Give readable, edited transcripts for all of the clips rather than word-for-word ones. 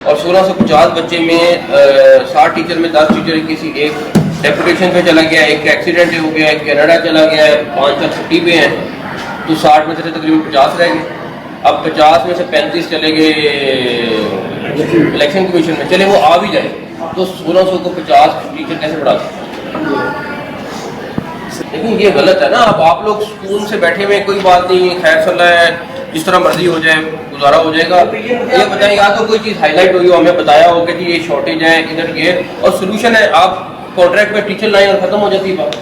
और 1650 बच्चे में 60 टीचर में 10 टीचर किसी एक डेपुटेशन पे चला गया, एक एक्सीडेंट हो गया, एक कनाडा चला गया है, 5 साल छुट्टी पे हैं, तो 60 में से तकरीबन 50 रह गए। अब 50 में से 35 चले गए इलेक्शन कमीशन में, चले वो आ भी जाए तो 1600 को 50 टीचर कैसे बढ़ा सकते? लेकिन ये गलत है ना। अब आप लोग स्कूल से बैठे हुए, कोई बात नहीं, खैर सल्ला है, जिस तरह मर्जी हो जाए, गुजारा हो जाएगा। ये बताएं, या तो कोई चीज़ हाईलाइट हुई हो, हमें बताया हो कि जी ये शॉर्टेज है, इधर ये, और सोल्यूशन है, आप कॉन्ट्रैक्ट में टीचर लाएं और ख़त्म हो जाती है बात।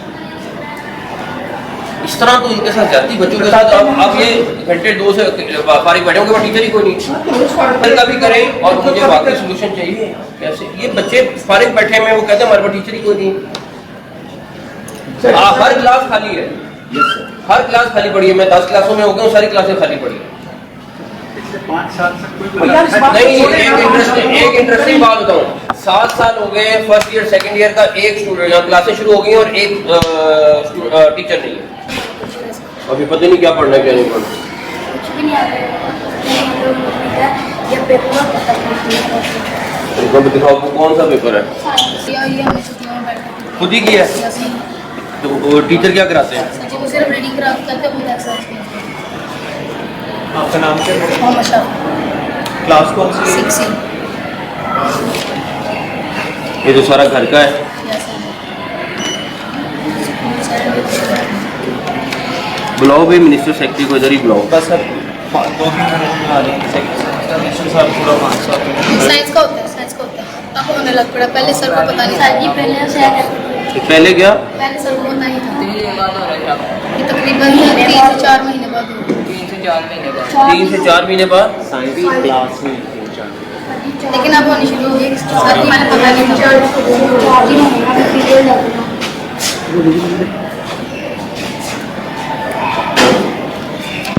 इस तरह तो इनके साथ जाती बच्चों के साथ अब ये घंटे 2 से फारिग बैठे होंगे, टीचर ही कोई नहीं का भी करें और मुझे वाकई सोल्यूशन चाहिए। कैसे ये बच्चे फारिग बैठे हुए, वो कहते हैं हमारे पास टीचर ही कोई नहीं। हर क्लास खाली है, हर क्लास खाली पड़ी है। मैं 10 क्लासों में हो गया हूँ, सारी क्लासें खाली पड़ी है। नहीं, एक इंटरेस्टिंग बात बताऊँ, 7 साल हो गए फर्स्ट ईयर सेकंड ईयर का, एक स्टूडेंट यहाँ क्लासें शुरू हो गई और एक टीचर नहीं है। अभी पता नहीं क्या पढ़ना है क्या नहीं पढ़ना। दिखाओ कौन सा पेपर है? खुद ही किया है? तो टीचर क्या कराते हैं? सिर्फ रीडिंग कराते हैं। आपका नाम क्या है? मोहम्मद शाह। क्लास कौन सी है? 6C। ये तो सारा घर का है। बुलाओ भाई मिनिस्टर सेक्रेटरी को, इधर ही बुलाओ। बस सर 2-3 मिनट में आ रहे हैं। मिनिस्टर साहब पूरा 5 साल साइंस का होता है, साइंस का होता है। अब होने लग पड़ा, पहले सर को पता नहीं था जी, पहले क्या? पहले सर को पता नहीं था। ये तकरीबन 3 से 4 महीने बाद हुआ। 3 से 4 महीने बाद साइंस क्लास में लेकिन अब होनी शुरू हो गई। सर को मैंने पता नहीं था।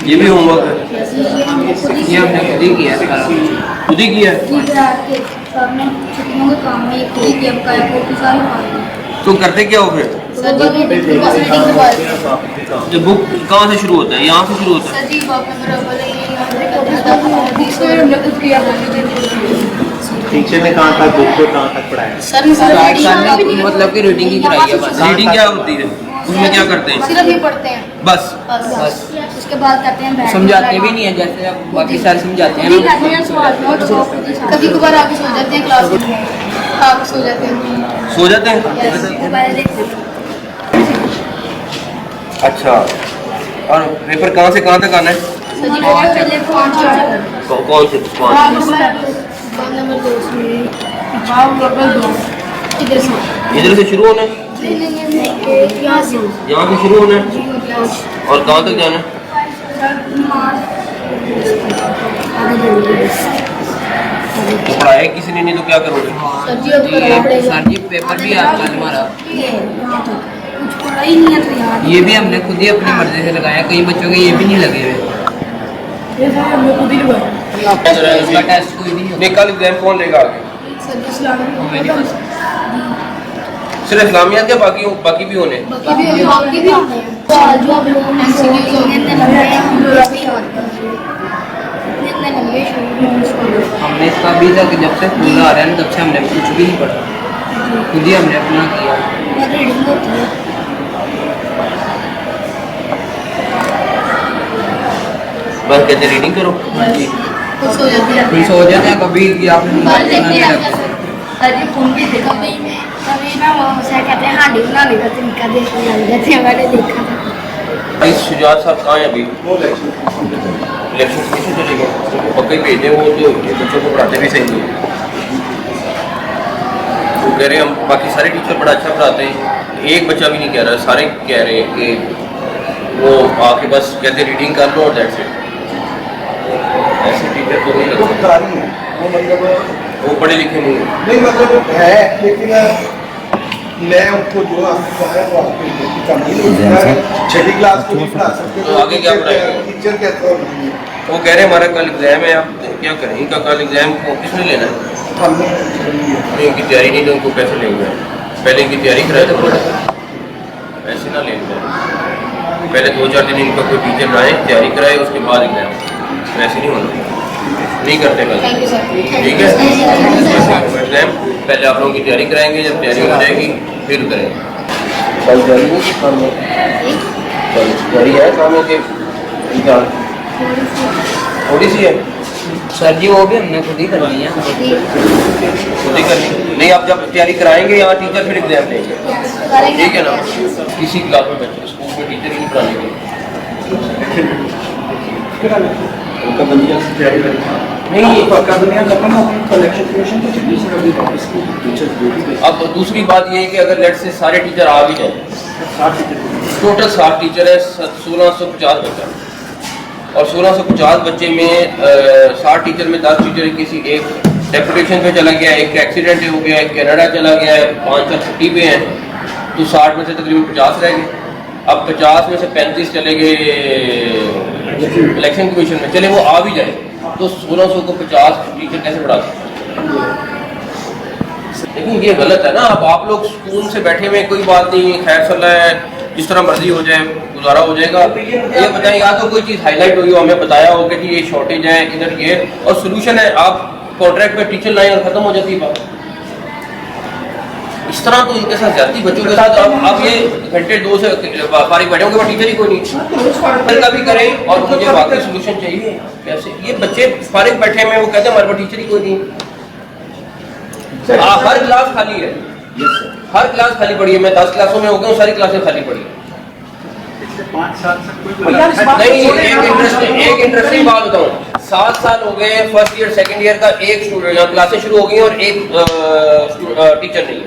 ये भी होमवर्क है? ये हमने खुद ही किया है। खुद ही किया है? तो करते क्या हो फिर? जो बुक कहाँ से शुरू होता है? यहाँ से शुरू होता है? टीचर ने कहाँ तक बुक को कहाँ तक पढ़ाया? सर मतलब कि रीडिंग ही कराई है बस। रीडिंग क्या होती है? उसमें क्या करते हैं? सिर्फ ये पढ़ते हैं बस उसके बाद करते हैं समझाते भी नहीं है, जैसे अब बाकी सारे समझाते हैं। कभी कभार आगे सो जाते हैं, क्लास में आगे सो जाते हैं। सो जाते हैं? अच्छा, और पेपर कहाँ से कहाँ तक आना है? कौन से 5? इधर से शुरू होना है? यहाँ से शुरू होना है और कहाँ तक जाना है? तो पढ़ाया किसी ने नहीं तो क्या करोगे? सर जी पेपर भी आता है हमारा, ये भी हमने खुद ही अपनी मर्जी से लगाया। कई बच्चों के ये भी नहीं लगे हुए। उसका टेस्ट कोई भी नहीं कल एग्जाम कौन लेगा आगे? होता। सिर्फ इस्लामियात या बाकी भी होने? हमने इसका अभी तक जब से पूरा आ रहा है तब से हमने कुछ भी नहीं पढ़ा, खुद ही हमने अपना किया। बस कहते रीडिंग करो। फिर सो जाते हैं कभी कि आपने शुजात साहब कहाँ हैं अभी? इलेक्शन कमीशन चले गए, उनको पक्का ही भेजे। वो तो बच्चों को पढ़ाते भी सही नहीं। वो कह रहे हैं हम बाकी सारे टीचर बड़ा अच्छा पढ़ाते हैं, एक बच्चा भी नहीं कह रहा, सारे कह रहे हैं कि वो आके बस कहते रीडिंग कर लो और दैट्स इट। ऐसे टीचर तो नहीं लगते, वो पढ़े लिखे नहीं मतलब है, लेकिन मैं उनको जो छठी क्लास को भी पढ़ा सकते तो आगे क्या पढ़ाएंगे? टीचर कहते हैं वो कह रहे हैं हमारा कल एग्जाम है, आप क्या करें? इनका कल एग्जाम को किसने लेना है? इनकी तैयारी नहीं तो उनको कैसे लेंगे? पहले इनकी तैयारी कराए तो ऐसे ना लेंगे। पहले 2-4 दिन इनका कोई टीचर आए, तैयारी कराए, उसके बाद एग्जाम। वैसे नहीं होना। नहीं करते कल, थैंक यू सर। ठीक है। एग्जाम पहले आप लोगों की तैयारी कराएंगे, जब तैयारी हो जाएगी फिर करेंगे। कल तैयारी नहीं काम में, कल तैयारी है कामों के इम्तिहान थोड़ी सी है सर जी वो भी हमने खुद ही करनी है। खुद ही करनी नहीं, आप जब तैयारी कराएंगे यहाँ टीचर फिर एग्जाम देंगे, ठीक है ना। किसी क्लास में बच्चे स्कूल में टीचर ही नहीं पढ़ाने उनका बंदिया से तैयारी करें नहीं। पक्का दुनिया खत्म हो गई, कलेक्शन कमीशन तो छुट्टी से अभी वापस की टीचर ड्यूटी पे। अब दूसरी बात ये है कि अगर लेट से सारे टीचर आ भी जाए, 60 टीचर टोटल 60 टीचर है, 1650 बच्चा, और 1650 बच्चे में 60 टीचर में 10 टीचर किसी एक डेपुटेशन पे चला गया, एक एक्सीडेंट हो गया, एक कनाडा चला गया है, 5 छुट्टी पे हैं, तो 60 में से तकरीबन 50 रह गए। अब 50 में से 35 चले गए इलेक्शन कमीशन में, चले वो आ भी जाए तो 1600 को 50 टीचर कैसे बढ़ा सकते? लेकिन ये गलत है ना। अब आप लोग स्कूल से बैठे हुए, कोई बात नहीं, खैर सलाह है, जिस तरह मर्जी हो जाए, गुजारा हो जाएगा। ये बताएं, या तो कोई चीज़ हाईलाइट हुई हो, हमें बताया हो कि ये शॉर्टेज है इधर ये, और सोल्यूशन है, आप कॉन्ट्रैक्ट पे टीचर लाएं और खत्म हो जाती है बात। इस तरह तो इनके साथ ज्यादा बच्चों के साथ आप ये घंटे 2 से फारिग बैठे होंगे, टीचर ही कोई नहीं का भी करें, और मुझे बाकी सोल्यूशन चाहिए। कैसे ये बच्चे फारिग बैठे हैं, वो कहते हैं हमारे पास टीचर ही कोई नहीं। हर क्लास खाली है, हर क्लास खाली पड़ी है। मैं 10 क्लासों में हो गया हूँ, सारी क्लासें खाली पड़ी है। 5 साल से कोई नहीं, एक इंटरेस्टिंग बात बताऊँ, 7 साल हो गए फर्स्ट ईयर सेकंड ईयर का, एक स्टूडेंट क्लासें शुरू हो गई और एक टीचर नहीं है।